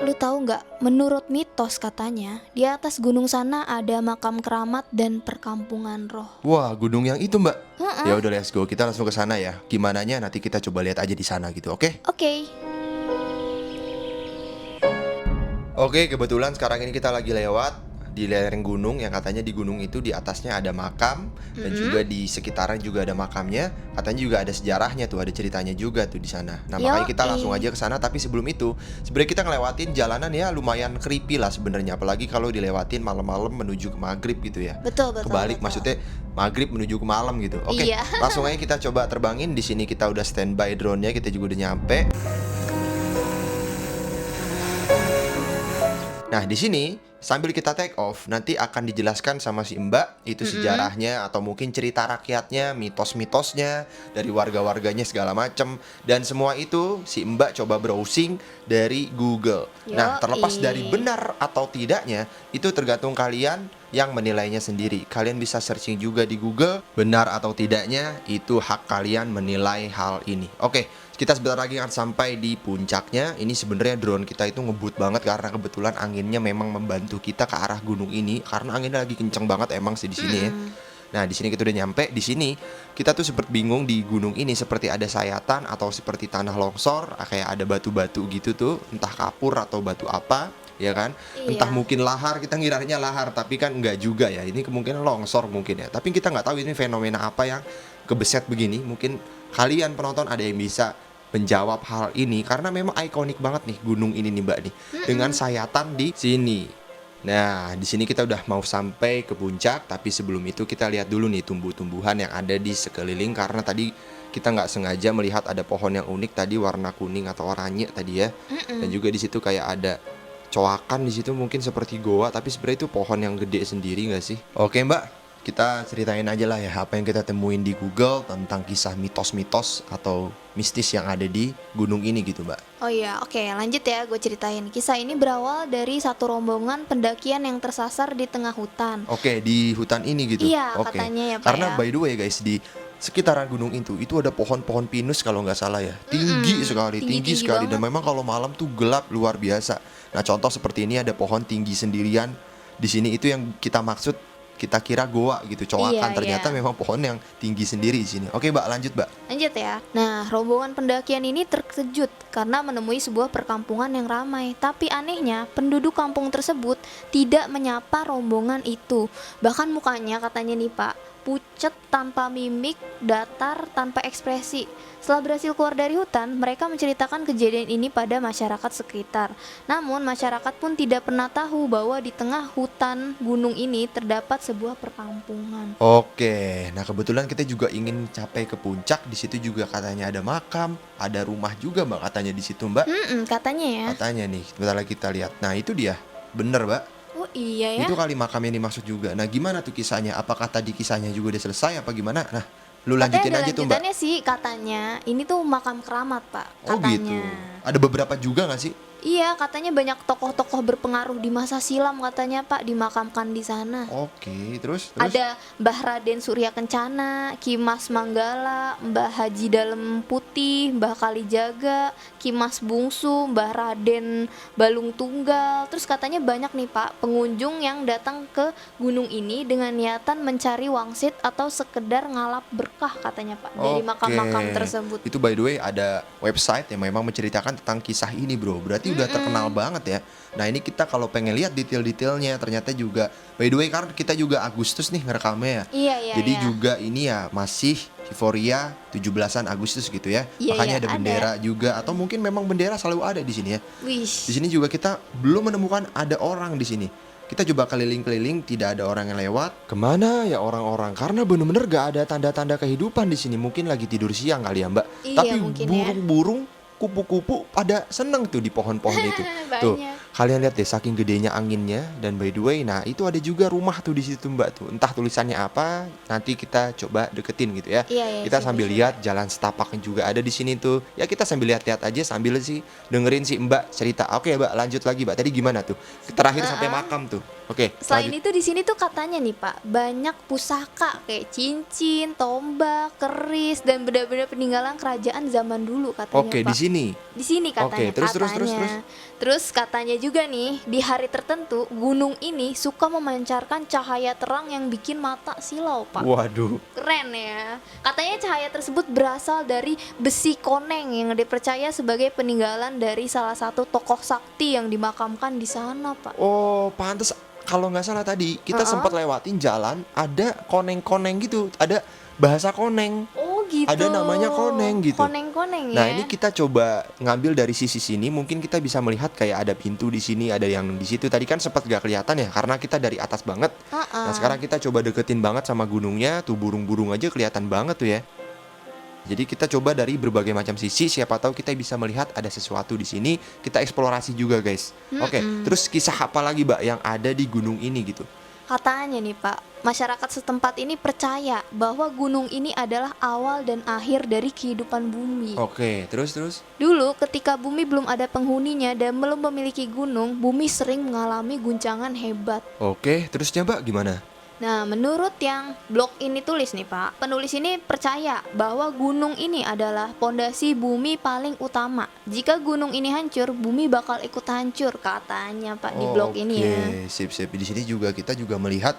lu tahu nggak? Menurut mitos katanya, di atas gunung sana ada makam keramat dan perkampungan roh. Wah, gunung yang itu, Mbak. Ya Heeh. udah, let's go. Kita langsung ke sana ya. Gimananya nanti kita coba lihat aja di sana gitu, oke? Oke. Oke, kebetulan sekarang ini kita lagi lewat di lereng gunung yang katanya di gunung itu di atasnya ada makam dan juga di sekitaran juga ada makamnya. Katanya juga ada sejarahnya tuh, ada ceritanya juga tuh di sana. Nah, makanya kita langsung Yoi. aja ke sana, tapi sebelum itu sebenarnya kita ngelewatin jalanan ya lumayan creepy lah sebenarnya, apalagi kalau dilewatin malam-malam menuju ke maghrib gitu ya. Betul, betul, Kebalik betul. maksudnya maghrib menuju ke malam gitu. Oke, Iya. langsung aja kita coba terbangin. Di sini kita udah standby drone-nya, kita juga udah nyampe. Nah, di sini sambil kita take off, nanti akan dijelaskan sama si Mbak itu sejarahnya atau mungkin cerita rakyatnya, mitos-mitosnya dari warga-warganya segala macem, dan semua itu si Mbak coba browsing dari Google. Nah, terlepas dari Yoi. benar atau tidaknya, itu tergantung kalian yang menilainya sendiri. Kalian bisa searching juga di Google, benar atau tidaknya itu hak kalian menilai hal ini. Oke, kita sebentar lagi akan sampai di puncaknya. Ini sebenarnya drone kita itu ngebut banget karena kebetulan anginnya memang membantu kita ke arah gunung ini karena anginnya lagi kenceng banget emang sih di sini ya. Nah, di sini kita udah nyampe. Di sini kita tuh sempat bingung di gunung ini seperti ada sayatan atau seperti tanah longsor, kayak ada batu-batu gitu tuh, entah kapur atau batu apa, ya kan? Entah Iya. mungkin lahar, kita ngiranya lahar, tapi kan enggak juga ya. Ini kemungkinan longsor mungkin ya. Tapi kita nggak tahu ini fenomena apa yang kebeset begini. Mungkin kalian penonton ada yang bisa menjawab hal ini karena memang ikonik banget nih gunung ini nih Mbak nih dengan sayatan di sini. Nah, di sini kita udah mau sampai ke puncak, tapi sebelum itu kita lihat dulu nih tumbuh-tumbuhan yang ada di sekeliling karena tadi kita nggak sengaja melihat ada pohon yang unik tadi warna kuning atau oranye tadi ya. Dan juga di situ kayak ada coakan di situ mungkin seperti goa, tapi sebenarnya itu pohon yang gede sendiri nggak sih? Oke Mbak, kita ceritain aja lah ya apa yang kita temuin di Google tentang kisah mitos-mitos atau mistis yang ada di gunung ini gitu Mbak. Oh iya, oke, lanjut ya, gue ceritain. Kisah ini berawal dari satu rombongan pendakian yang tersasar di tengah hutan. Oke, di hutan ini gitu. Iya, Oke. katanya ya, Pak Karena ya. by the way guys, di sekitaran gunung itu ada pohon-pohon pinus kalau nggak salah ya. Tinggi sekali, tinggi Tinggi-tinggi sekali dan banget. memang kalau malam tuh gelap luar biasa. Nah, contoh seperti ini ada pohon tinggi sendirian. Di sini itu yang kita maksud, kita kira goa gitu, Iya, coakan. Ternyata iya. memang pohon yang tinggi sendiri di sini. Oke, Mbak, lanjut, Mbak. Lanjut ya. Nah, rombongan pendakian ini terkejut karena menemui sebuah perkampungan yang ramai. Tapi anehnya, penduduk kampung tersebut tidak menyapa rombongan itu. Bahkan mukanya katanya nih Pak, pucet tanpa mimik, datar tanpa ekspresi. Setelah berhasil keluar dari hutan, mereka menceritakan kejadian ini pada masyarakat sekitar. Namun, masyarakat pun tidak pernah tahu bahwa di tengah hutan gunung ini terdapat sebuah perkampungan. Oke, nah kebetulan kita juga ingin capai ke puncak. Di situ juga katanya ada makam, ada rumah juga, Mbak, katanya di situ, Mbak. Katanya ya. Katanya nih, sebentar lagi kita lihat. Nah, itu dia. Bener, Mbak. Oh iya ya. Itu kali makam yang dimaksud juga. Nah, gimana tuh kisahnya? Apakah tadi kisahnya juga udah selesai apa gimana? Nah, lu lanjutin Katanya ada aja tuh, Mbak. lanjutannya sih, katanya. Ini tuh makam keramat, Pak, Oh, gitu. katanya. Ada beberapa juga nggak sih? Iya, katanya banyak tokoh-tokoh berpengaruh di masa silam katanya, Pak, dimakamkan di sana. Oke, terus? Ada Mbah Raden Surya Kencana, Ki Mas Manggala, Mbah Haji Dalem Putih, Mbah Kalijaga, Ki Mas Bungsu, Mbah Raden Balung Tunggal. Terus katanya banyak nih Pak pengunjung yang datang ke gunung ini dengan niatan mencari wangsit atau sekedar ngalap berkah katanya Pak dari makam-makam tersebut. Itu by the way ada website yang memang menceritakan tentang kisah ini, Bro. Berarti udah terkenal banget ya. Nah, ini kita kalau pengen lihat detail-detailnya ternyata juga by the way karena kita juga Agustus nih ngerekamnya ya. Iya, iya, Jadi iya. juga ini ya masih euforia 17-an Agustus gitu ya. Iya, Makanya iya, ada ada. bendera juga atau mungkin memang bendera selalu ada di sini ya. Di Wih. sini juga kita belum menemukan ada orang di sini. Kita coba keliling-keliling, tidak ada orang yang lewat. Kemana ya orang-orang? Karena bener-bener gak ada tanda-tanda kehidupan di sini. Mungkin lagi tidur siang kali ya, Mbak. Iya, Tapi mungkin ya. burung-burung, kupu-kupu pada seneng tuh di pohon-pohon itu. Tuh, Banyak. kalian lihat deh saking gedenya anginnya. Dan by the way, nah itu ada juga rumah tuh di situ, Mbak tuh. Entah tulisannya apa, nanti kita coba deketin gitu ya. Iya, iya, Kita coba, sambil coba. lihat jalan setapaknya juga ada di sini tuh. Ya kita sambil lihat-lihat aja sambil sih dengerin si Mbak cerita. Oke, Mbak, lanjut lagi, Mbak. Tadi gimana tuh? Terakhir sampai makam tuh. Oke, Selain lanjut. itu di sini tuh katanya nih Pak, banyak pusaka kayak cincin, tombak, keris dan benda-benda peninggalan kerajaan zaman dulu katanya Oke, Pak. di sini. Di sini katanya. Oke, terus. Katanya. Terus katanya juga nih, di hari tertentu gunung ini suka memancarkan cahaya terang yang bikin mata silau, Pak. Waduh. Keren ya. Katanya cahaya tersebut berasal dari besi koneng yang dipercaya sebagai peninggalan dari salah satu tokoh sakti yang dimakamkan di sana, Pak. Oh, pantes kalau nggak salah tadi kita Heeh. sempat lewatin jalan ada koneng-koneng gitu, ada bahasa koneng. Oh gitu. Ada namanya koneng gitu. Koneng-koneng Nah, ya. ini kita coba ngambil dari sisi sini, mungkin kita bisa melihat kayak ada pintu di sini, ada yang di situ. Tadi kan sempat gak kelihatan ya, karena kita dari atas banget. Nah, Heeh. sekarang kita coba deketin banget sama gunungnya, tuh burung-burung aja kelihatan banget tuh ya. Jadi kita coba dari berbagai macam sisi, siapa tahu kita bisa melihat ada sesuatu di sini, kita eksplorasi juga, guys. Oke, Mm-mm. terus kisah apa lagi, Mbak, yang ada di gunung ini gitu? Katanya nih Pak, masyarakat setempat ini percaya bahwa gunung ini adalah awal dan akhir dari kehidupan bumi. Oke, terus. Dulu ketika bumi belum ada penghuninya dan belum memiliki gunung, bumi sering mengalami guncangan hebat. Oke, terusnya, Mbak, gimana? Nah, menurut yang blog ini tulis nih Pak, penulis ini percaya bahwa gunung ini adalah pondasi bumi paling utama. Jika gunung ini hancur, bumi bakal ikut hancur katanya Pak di blog ini ya. Oke, sip. Di sini juga kita juga melihat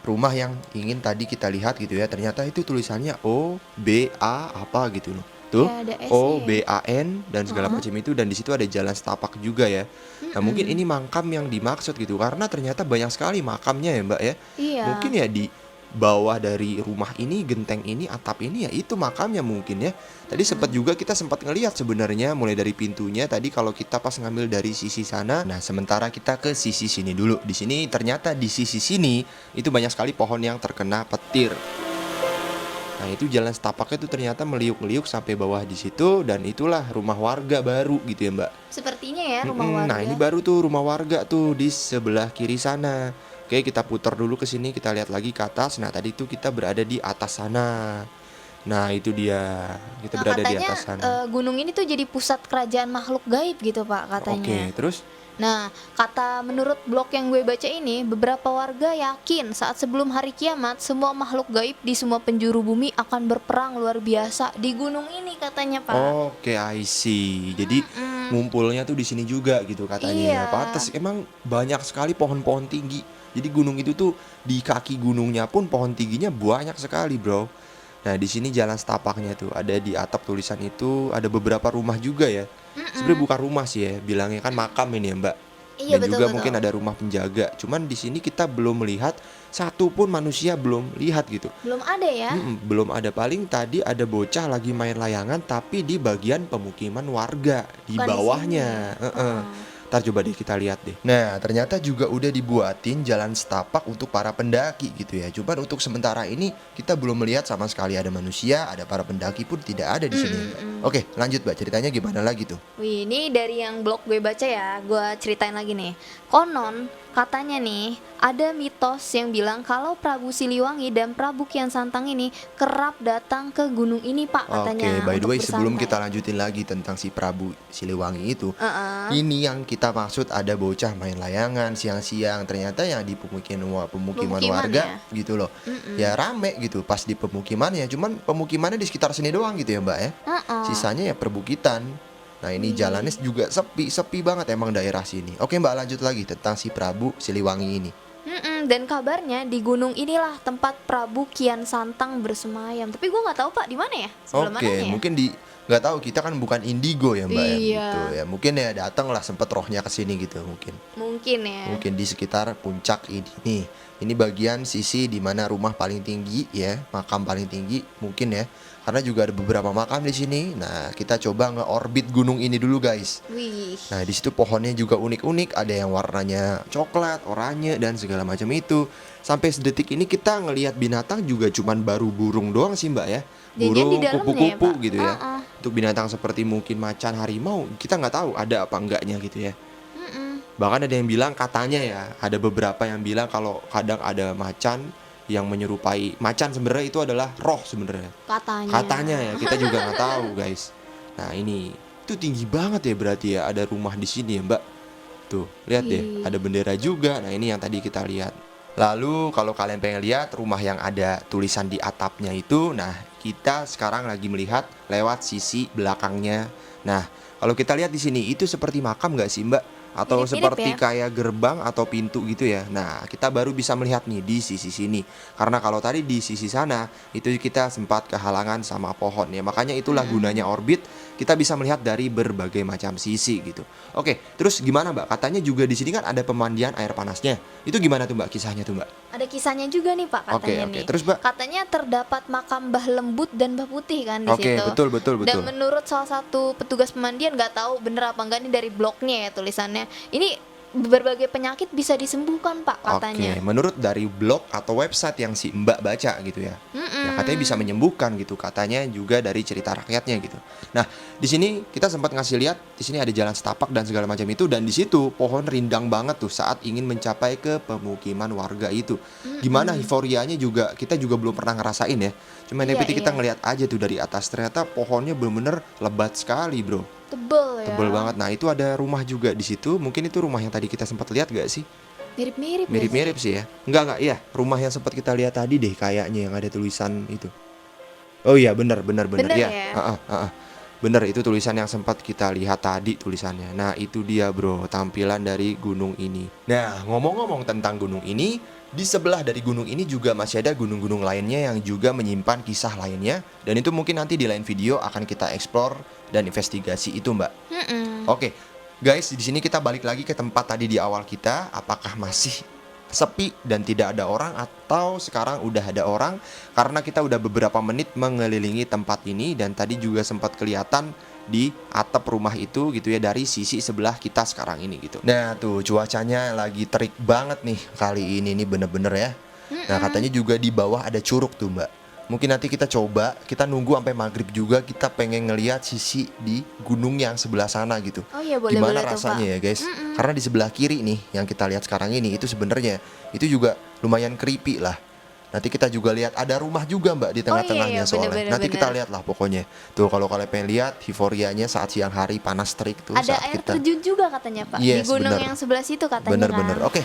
rumah yang ingin tadi kita lihat gitu ya. Ternyata itu tulisannya O B A apa gitu loh. Tuh, Kayak ada S O ya. B A N dan segala Heeh. macam itu, dan di situ ada jalan setapak juga ya. Nah, mungkin ini makam yang dimaksud gitu karena ternyata banyak sekali makamnya ya, Mbak ya. Iya. Mungkin ya di bawah dari rumah ini, genteng ini, atap ini ya itu makamnya mungkin ya. Tadi sempat juga kita sempat ngelihat sebenarnya mulai dari pintunya tadi kalau kita pas ngambil dari sisi sana. Nah, sementara kita ke sisi sini dulu. Di sini ternyata di sisi sini itu banyak sekali pohon yang terkena petir. Nah, itu jalan setapaknya tuh ternyata meliuk-liuk sampai bawah di situ, dan itulah rumah warga baru gitu ya, Mbak. Sepertinya ya rumah warga. Nah, ini baru tuh rumah warga tuh di sebelah kiri sana. Oke, kita putar dulu ke sini, kita lihat lagi ke atas. Nah, tadi tuh kita berada di atas sana. Nah, itu dia. Kita Nah, berada di katanya atas sana. gunung ini tuh jadi pusat kerajaan makhluk gaib gitu Pak katanya. Oke, terus? Nah, kata menurut blog yang gue baca ini, beberapa warga yakin saat sebelum hari kiamat, semua makhluk gaib di semua penjuru bumi akan berperang luar biasa di gunung ini katanya, Pak. Oke, I see. Jadi Mm-mm. ngumpulnya tuh di sini juga gitu katanya ya. Iya. Pantes emang banyak sekali pohon-pohon tinggi. Jadi gunung itu tuh di kaki gunungnya pun pohon tingginya banyak sekali, bro. Nah, di sini jalan setapaknya tuh ada di atap tulisan itu ada beberapa rumah juga ya. Sebenarnya bukan rumah sih ya, bilangnya kan makam ini ya, Mbak. Iya, Dan juga betul-betul. mungkin ada rumah penjaga. Cuman di sini kita belum melihat satu pun manusia belum lihat gitu. Belum ada ya? Belum ada, paling tadi ada bocah lagi main layangan tapi di bagian pemukiman warga di Bukan di bawahnya. sini. Heeh. Heeh. Ntar coba deh kita lihat deh. Nah, ternyata juga udah dibuatin jalan setapak untuk para pendaki gitu ya. Cuman untuk sementara ini kita belum melihat sama sekali ada manusia, ada para pendaki pun tidak ada di sini. Oke, lanjut Mbak, ceritanya gimana lagi tuh? Wih, ini dari yang blog gue baca ya, gue ceritain lagi nih. Konon, katanya nih, ada mitos yang bilang kalau Prabu Siliwangi dan Prabu Kian Santang ini kerap datang ke gunung ini, Pak, katanya. Oke, by the untuk way, sebelum bersantai. kita lanjutin lagi tentang si Prabu Siliwangi itu, Heeh. ini yang kita maksud ada bocah main layangan siang-siang. Ternyata yang di pemukiman Pemukiman warga gitu loh. Ya rame gitu pas di pemukimannya. Cuman pemukimannya di sekitar sini doang gitu ya, Mbak ya. Heeh. Sisanya ya perbukitan. Nah, ini jalannya juga sepi banget emang daerah sini. Oke, Mbak, lanjut lagi tentang si Prabu Siliwangi ini. Dan kabarnya di gunung inilah tempat Prabu Kian Santang bersemayam. Tapi gue nggak tahu Pak di mana ya? Sebelah Oke, mananya ya? mungkin di nggak tahu, kita kan bukan indigo ya, Mbak ya, Iya. gitu ya. Mungkin ya datang lah sempet rohnya ke sini gitu mungkin. Mungkin ya. Mungkin di sekitar puncak ini nih. Ini bagian sisi di mana rumah paling tinggi ya, makam paling tinggi mungkin ya. Karena juga ada beberapa makam di sini. Nah, kita coba nge-orbit gunung ini dulu, guys. Wih. Nah, di situ pohonnya juga unik-unik, ada yang warnanya coklat, oranye dan segala macam itu. Sampai sedetik ini kita ngelihat binatang juga cuman baru burung doang sih, Mbak ya. Jadinya di Burung, dalamnya ya, kupu-kupu Pak? gitu ya. Heeh. Untuk binatang seperti mungkin macan, harimau, kita nggak tahu ada apa enggaknya gitu ya. Bahkan ada yang bilang katanya ya, ada beberapa yang bilang kalau kadang ada macan yang menyerupai macan, sebenarnya itu adalah roh sebenarnya. Katanya ya, kita juga nggak tahu, guys. Nah, ini itu tinggi banget ya berarti ya, ada rumah di sini ya, Mbak. Tuh, lihat deh, Wih. ada bendera juga. Nah, ini yang tadi kita lihat. Lalu kalau kalian pengen lihat rumah yang ada tulisan di atapnya itu, nah kita sekarang lagi melihat lewat sisi belakangnya. Nah, kalau kita lihat di sini itu seperti makam nggak sih, Mbak? atau Mirip-mirip seperti ya. kayak gerbang atau pintu gitu ya. Nah, kita baru bisa melihat nih di sisi sini. Karena kalau tadi di sisi sana itu kita sempat kehalangan sama pohon ya. Makanya itulah gunanya Mm-mm. orbit, kita bisa melihat dari berbagai macam sisi gitu. Oke, terus gimana Mbak? Katanya juga di sini kan ada pemandian air panasnya. Itu gimana tuh Mbak kisahnya tuh Mbak? Ada kisahnya juga nih Pak Oke, katanya oke. nih. Terus Mbak? Katanya terdapat makam Mbah Lembut dan Mbah Putih kan di Oke, situ. betul betul Dan betul. menurut salah satu petugas pemandian, nggak tahu bener apa enggak nih dari blognya ya tulisannya. Ini berbagai penyakit bisa disembuhkan Pak katanya. Oke, menurut dari blog atau website yang si Mbak baca gitu ya. Ya katanya bisa Mm-mm. menyembuhkan gitu, katanya juga dari cerita rakyatnya gitu. Nah, di sini kita sempat ngasih lihat di sini ada jalan setapak dan segala macam itu dan di situ pohon rindang banget tuh saat ingin mencapai ke pemukiman warga itu. Gimana Mm-mm. euforianya juga kita juga belum pernah ngerasain ya. Cuma yang Iya penting kita iya. ngelihat aja tuh dari atas ternyata pohonnya bener-bener lebat sekali, Bro. Tebel ya. Tebel banget. Nah, itu ada rumah juga di situ. Mungkin itu rumah yang tadi kita sempat lihat gak sih? Mirip-mirip gak sih? Mirip-mirip sih ya. Enggak, iya. Rumah yang sempat kita lihat tadi deh kayaknya yang ada tulisan itu. Oh iya, benar benar benar. Bener Iya, ya? heeh, heeh. Bener, itu tulisan yang sempat kita lihat tadi tulisannya. Nah, itu dia, Bro, tampilan dari gunung ini. Nah, ngomong-ngomong tentang gunung ini, di sebelah dari gunung ini juga masih ada gunung-gunung lainnya yang juga menyimpan kisah lainnya. Dan itu mungkin nanti di lain video akan kita explore dan investigasi itu, Mbak. Mm-mm. Oke, guys, di sini kita balik lagi ke tempat tadi di awal kita. Apakah masih sepi dan tidak ada orang atau sekarang udah ada orang? Karena kita udah beberapa menit mengelilingi tempat ini dan tadi juga sempat kelihatan di atap rumah itu gitu ya dari sisi sebelah kita sekarang ini gitu. Nah, tuh cuacanya lagi terik banget nih kali ini nih bener-bener ya. Nah, Mm-mm. katanya juga di bawah ada curug tuh, Mbak. Mungkin nanti kita coba, kita nunggu sampai maghrib juga, kita pengen ngelihat sisi di gunung yang sebelah sana gitu. Oh iya boleh Gimana boleh tuh Pak. rasanya ya guys? Mm-mm. Karena di sebelah kiri nih yang kita lihat sekarang ini itu sebenarnya itu juga lumayan creepy lah. Nanti kita juga lihat ada rumah juga Mbak di Oh iya tengah-tengahnya iya soalnya. bener-bener Nanti kita bener. lihat lah pokoknya. Tuh kalau kalian pengen lihat euforianya saat siang hari panas terik tuh Ada saat air kita. terjun juga katanya Pak di Yes, gunung bener. yang sebelah situ katanya Bener-bener. kan. Oke,